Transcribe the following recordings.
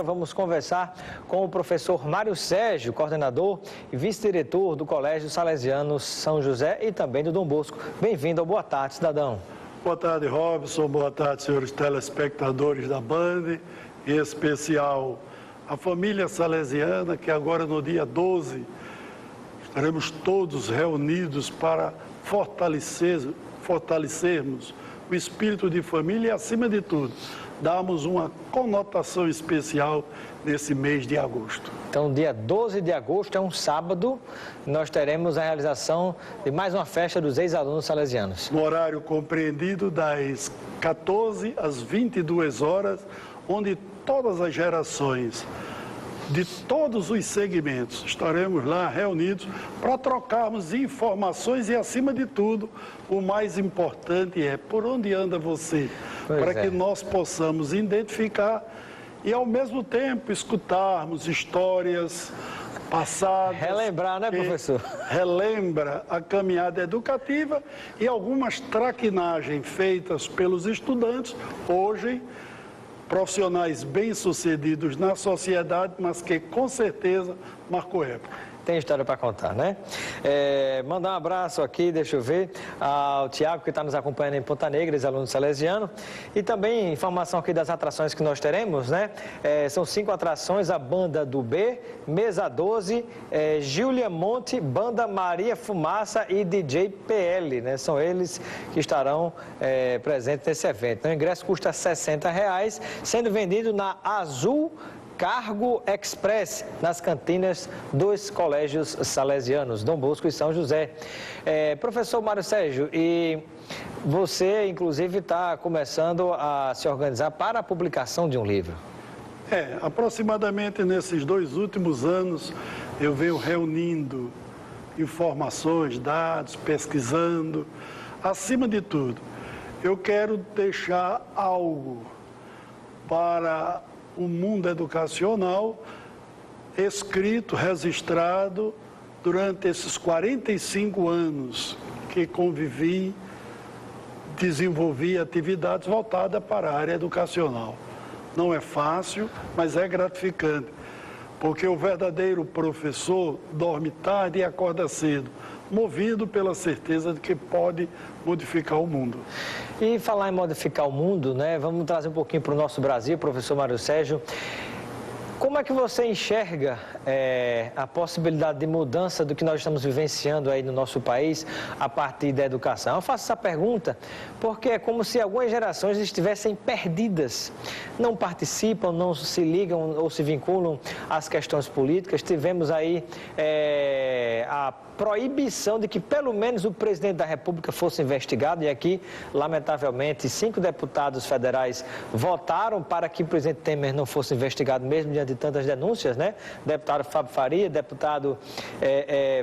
Vamos conversar com o professor Mário Sérgio, coordenador e vice-diretor do Colégio Salesiano São José e também do Dom Bosco. Bem-vindo ao Boa Tarde, cidadão. Boa tarde, Robson. Boa tarde, senhores telespectadores da Band, em especial a família salesiana, que agora no dia 12 estaremos todos reunidos para fortalecermos o espírito de família e, acima de tudo, damos uma conotação especial nesse mês de agosto. Então, dia 12 de agosto é um sábado, nós teremos a realização de mais uma festa dos ex-alunos salesianos. No horário compreendido das 14 às 22 horas, onde todas as gerações de todos os segmentos estaremos lá reunidos para trocarmos informações e, acima de tudo, o mais importante é por onde anda você, que nós possamos identificar e, ao mesmo tempo, escutarmos histórias passadas. Relembrar, né, professor? Relembra a caminhada educativa e algumas traquinagens feitas pelos estudantes, hoje profissionais bem-sucedidos na sociedade, mas que com certeza marcou época. Tem história para contar, né? Mandar um abraço aqui, deixa eu ver, ao Tiago, que está nos acompanhando em Ponta Negra, ex-aluno salesiano. E também informação aqui das atrações que nós teremos, né? São 5 atrações, a Banda do B, Mesa 12, Júlia Monte, Banda Maria Fumaça e DJ PL, né? São eles que estarão presentes nesse evento. O ingresso custa R$ 60, sendo vendido na Azul Cargo Express, nas cantinas dos colégios salesianos, Dom Bosco e São José. Professor Mário Sérgio, e você, inclusive, está começando a se organizar para a publicação de um livro. Aproximadamente nesses 2 últimos anos, eu venho reunindo informações, dados, pesquisando. Acima de tudo, eu quero deixar algo para o mundo educacional escrito, registrado durante esses 45 anos que convivi, desenvolvi atividades voltadas para a área educacional. Não é fácil, mas é gratificante, porque o verdadeiro professor dorme tarde e acorda cedo, movido pela certeza de que pode modificar o mundo. E falar em modificar o mundo, né? Vamos trazer um pouquinho para o nosso Brasil, professor Mário Sérgio. Como é que você enxerga a possibilidade de mudança do que nós estamos vivenciando aí no nosso país a partir da educação? Eu faço essa pergunta porque é como se algumas gerações estivessem perdidas, não participam, não se ligam ou se vinculam às questões políticas. Tivemos aí a proibição de que pelo menos o presidente da República fosse investigado, e aqui, lamentavelmente, 5 deputados federais votaram para que o presidente Temer não fosse investigado, mesmo diante de tantas denúncias, né? Deputado Fábio Faria, deputado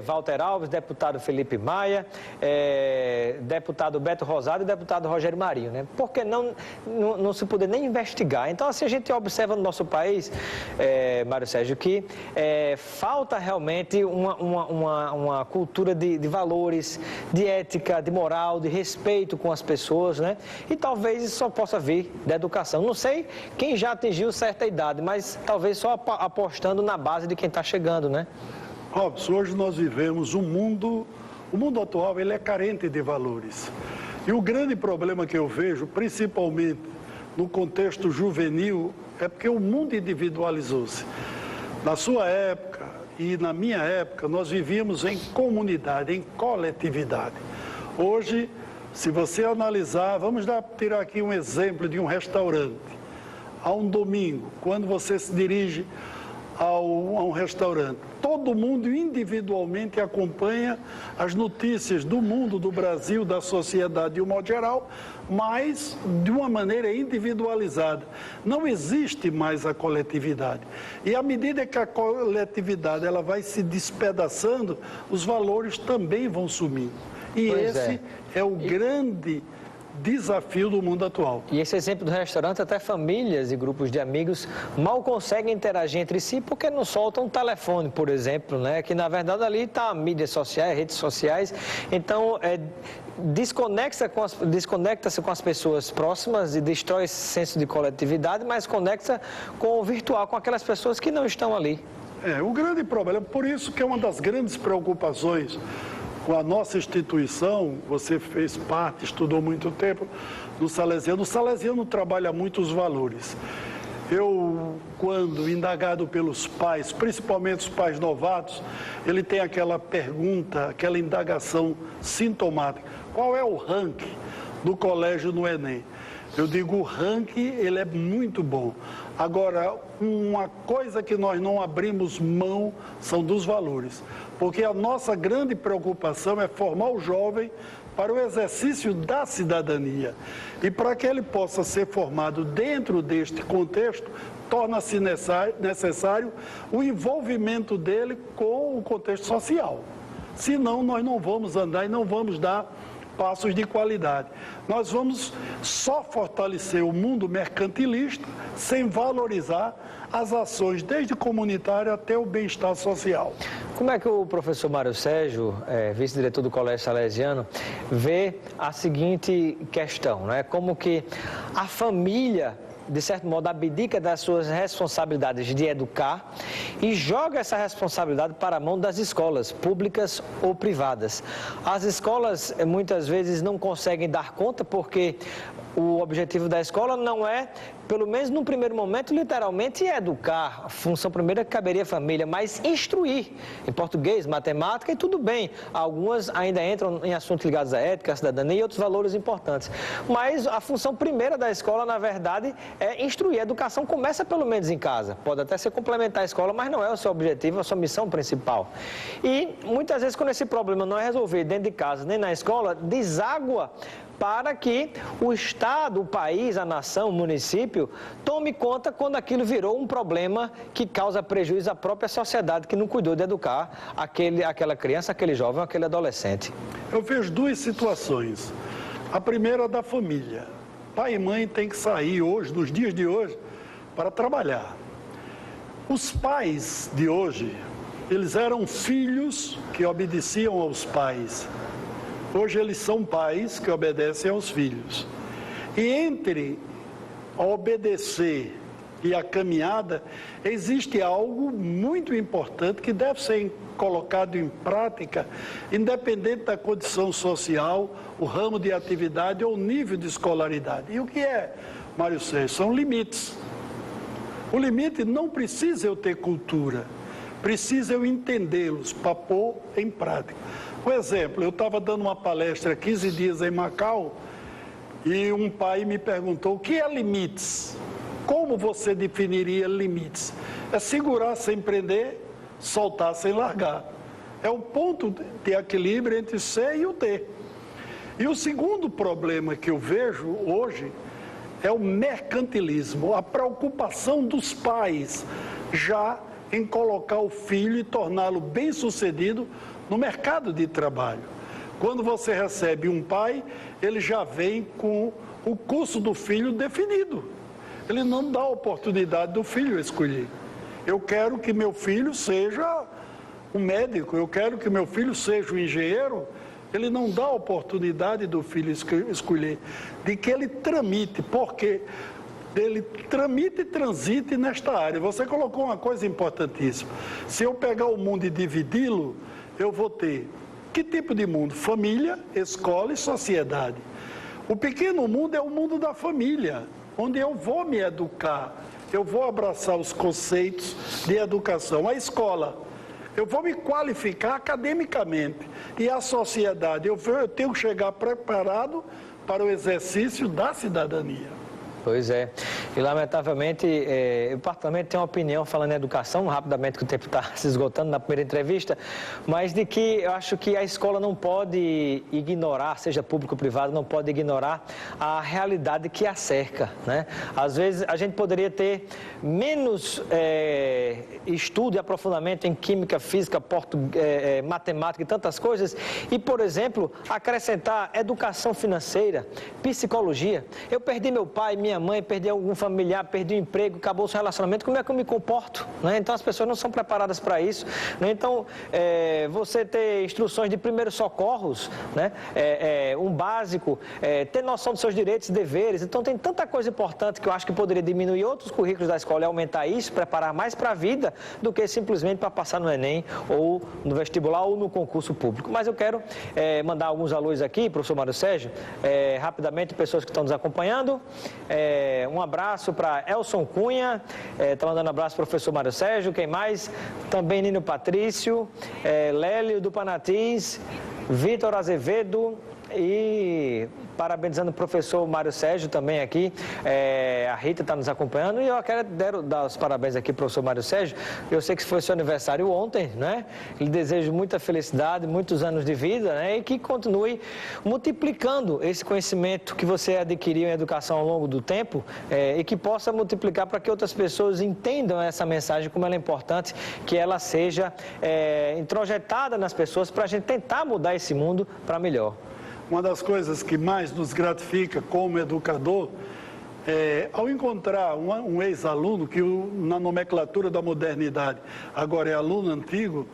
Walter Alves, deputado Felipe Maia, deputado Beto Rosado e deputado Rogério Marinho, né? Porque não se poder nem investigar. Então, assim, a gente observa no nosso país, Mário Sérgio, que falta realmente uma cultura de valores, de ética, de moral, de respeito com as pessoas, né? E talvez isso só possa vir da educação. Não sei quem já atingiu certa idade, mas talvez só apostando na base de quem está chegando, né? Robson, hoje nós vivemos o mundo atual, ele é carente de valores. E o grande problema que eu vejo, principalmente no contexto juvenil, é porque o mundo individualizou-se. Na sua época e na minha época, nós vivíamos em comunidade, em coletividade. Hoje, se você analisar, vamos tirar aqui um exemplo de um restaurante. A um domingo, quando você se dirige a um restaurante, todo mundo individualmente acompanha as notícias do mundo, do Brasil, da sociedade de um modo geral, mas de uma maneira individualizada. Não existe mais a coletividade. E à medida que a coletividade ela vai se despedaçando, os valores também vão sumindo. E esse é o grande desafio do mundo atual. E esse exemplo do restaurante, até famílias e grupos de amigos mal conseguem interagir entre si porque não soltam um telefone, por exemplo, né? Que na verdade ali está mídias sociais, redes sociais. Então, desconecta-se com as pessoas próximas e destrói esse senso de coletividade, mas conecta com o virtual, com aquelas pessoas que não estão ali. O grande problema, por isso que é uma das grandes preocupações com a nossa instituição, você fez parte, estudou muito tempo no Salesiano. O Salesiano trabalha muito os valores. Eu, quando indagado pelos pais, principalmente os pais novatos, ele tem aquela pergunta, aquela indagação sintomática. Qual é o ranking do colégio no Enem? Eu digo, o ranking, ele é muito bom. Agora, uma coisa que nós não abrimos mão são dos valores. Porque a nossa grande preocupação é formar o jovem para o exercício da cidadania. E para que ele possa ser formado dentro deste contexto, torna-se necessário o envolvimento dele com o contexto social. Senão, nós não vamos andar e não vamos dar passos de qualidade. Nós vamos só fortalecer o mundo mercantilista sem valorizar as ações, desde comunitária até o bem-estar social. Como é que o professor Mário Sérgio, vice-diretor do Colégio Salesiano, vê a seguinte questão, né? Como que a família, de certo modo, abdica das suas responsabilidades de educar e joga essa responsabilidade para a mão das escolas, públicas ou privadas. As escolas, muitas vezes, não conseguem dar conta porque o objetivo da escola não é, pelo menos no primeiro momento, literalmente educar. A função primeira que caberia à família, mas instruir em português, matemática e tudo bem. Algumas ainda entram em assuntos ligados à ética, à cidadania e outros valores importantes. Mas a função primeira da escola, na verdade, é instruir. A educação começa pelo menos em casa. Pode até ser complementar a escola, mas não é o seu objetivo, é a sua missão principal. E muitas vezes, quando esse problema não é resolvido dentro de casa nem na escola, deságua para que o Estado, o país, a nação, o município tome conta quando aquilo virou um problema que causa prejuízo à própria sociedade que não cuidou de educar aquela criança, aquele jovem, aquele adolescente. Eu vejo duas situações. A primeira é da família. Pai e mãe têm que sair hoje, nos dias de hoje, para trabalhar. Os pais de hoje, eles eram filhos que obedeciam aos pais. Hoje eles são pais que obedecem aos filhos. E entre a obedecer e a caminhada, existe algo muito importante que deve ser colocado em prática, independente da condição social, o ramo de atividade ou o nível de escolaridade. E o que é, Mário Sérgio? São limites. O limite não precisa eu ter cultura, precisa eu entendê-los para pôr em prática. Por exemplo, eu estava dando uma palestra há 15 dias em Macau e um pai me perguntou: o que é limites? Como você definiria limites? É segurar sem prender, soltar sem largar. É o ponto de equilíbrio entre ser e o ter. E o segundo problema que eu vejo hoje é o mercantilismo, a preocupação dos pais já em colocar o filho e torná-lo bem-sucedido no mercado de trabalho. Quando você recebe um pai, ele já vem com o curso do filho definido. Ele não dá a oportunidade do filho escolher. Eu quero que meu filho seja um médico, eu quero que meu filho seja um engenheiro. Ele não dá a oportunidade do filho escolher, de que ele tramite, porque ele tramite e transite nesta área. Você colocou uma coisa importantíssima. Se eu pegar o mundo e dividi-lo, eu vou ter que tipo de mundo? Família, escola e sociedade. O pequeno mundo é o mundo da família, onde eu vou me educar, eu vou abraçar os conceitos de educação. A escola, eu vou me qualificar academicamente. E a sociedade, eu tenho que chegar preparado para o exercício da cidadania. Pois é. E, lamentavelmente, eu particularmente tenho uma opinião falando em educação, rapidamente que o tempo está se esgotando na primeira entrevista, mas de que eu acho que a escola não pode ignorar, seja público ou privado, não pode ignorar a realidade que a cerca, né? Às vezes, a gente poderia ter menos estudo e aprofundamento em química, física, matemática e tantas coisas e, por exemplo, acrescentar educação financeira, psicologia. Eu perdi meu pai, minha mãe, perdi algum familiar, perdi o emprego, acabou o seu relacionamento, como é que eu me comporto? Né? Então, as pessoas não são preparadas para isso. Né? Então, você ter instruções de primeiros socorros, né? Um básico, ter noção dos seus direitos e deveres. Então, tem tanta coisa importante que eu acho que poderia diminuir outros currículos da escola e aumentar isso, preparar mais para a vida, do que simplesmente para passar no Enem, ou no vestibular, ou no concurso público. Mas eu quero mandar alguns alôs aqui, professor Mário Sérgio, rapidamente, pessoas que estão nos acompanhando. Um abraço para Elson Cunha, está mandando um abraço para o professor Mário Sérgio, quem mais? Também Nino Patrício, Lélio do Panatins, Vitor Azevedo e parabenizando o professor Mário Sérgio também aqui, a Rita está nos acompanhando e eu quero dar os parabéns aqui para o professor Mário Sérgio. Eu sei que foi seu aniversário ontem, né? Lhe desejo muita felicidade, muitos anos de vida, né? E que continue multiplicando esse conhecimento que você adquiriu em educação ao longo do tempo e que possa multiplicar para que outras pessoas entendam essa mensagem, como ela é importante, que ela seja introjetada nas pessoas para a gente tentar mudar esse mundo para melhor. Uma das coisas que mais nos gratifica como educador ao encontrar um ex-aluno, que na nomenclatura da modernidade agora é aluno antigo,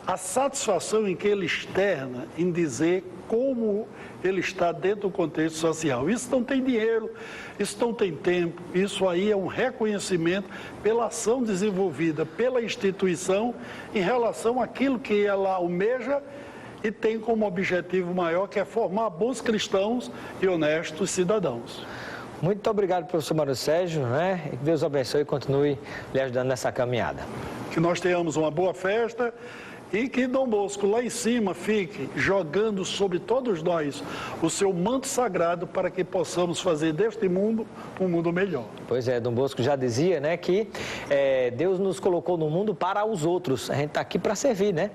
a satisfação em que ele externa em dizer como ele está dentro do contexto social. Isso não tem dinheiro, isso não tem tempo, isso aí é um reconhecimento pela ação desenvolvida pela instituição em relação àquilo que ela almeja e tem como objetivo maior, que é formar bons cristãos e honestos cidadãos. Muito obrigado, professor Mário Sérgio, né? Que Deus abençoe e continue lhe ajudando nessa caminhada. Que nós tenhamos uma boa festa e que Dom Bosco lá em cima fique jogando sobre todos nós o seu manto sagrado para que possamos fazer deste mundo um mundo melhor. Pois é, Dom Bosco já dizia, né, que Deus nos colocou no mundo para os outros. A gente está aqui para servir, né?